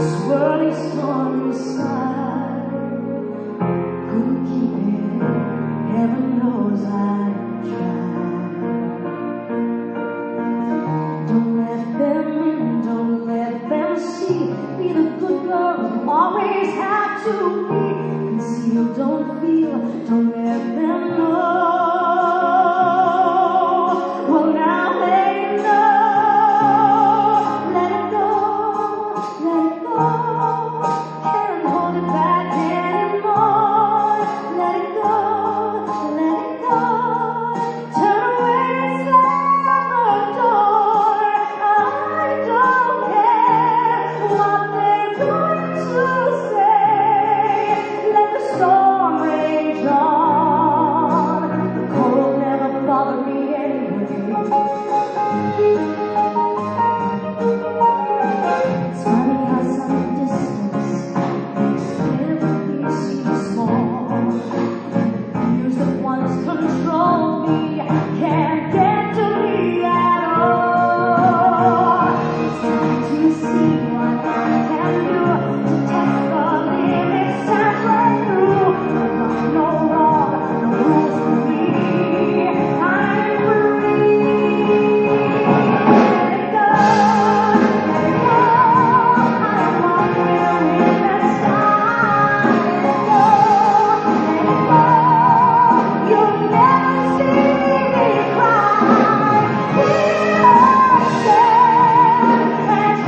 swirling storm inside. Couldn't keep it, heaven knows I tried. Don't let them in, don't let them see. Be the good girl you always have to be. Conceal, don't feel, don't let them know. Well, now let it know. Let it go, let it go. Can't hold it back anymore. Let it go, let it go. Turn away and slam the door. I don't care what they're going to say. Let the storm rage on. The cold never bothered me anyway. It's funny how some distance makes everything seem small. The fears that once controlled me can't get to me at all. It's time to see what I can do to test the limits and break through. No wrong, no rules for me. I'm free. Let it go, let it go. I don't want to live inside. Let it go, let it go. You'll never see me cry. Innocent and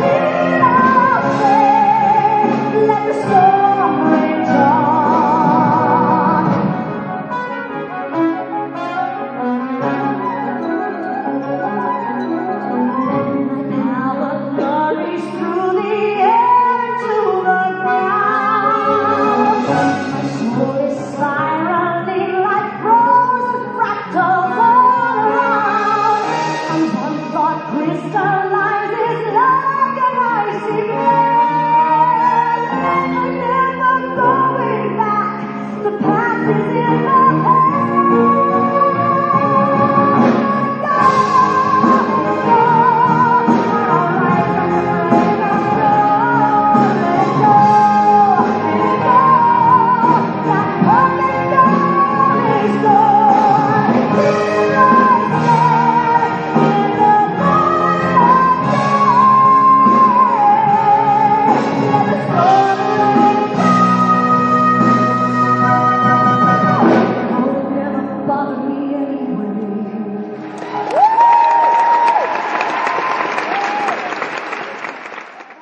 innocent. Let the storm rage on. Power flurries through the air to the ground. My soul is spiraling like frozen fractals all around. And one thought crystallizes like an icy blast. I'm never going back. The past is in the past. Never bother me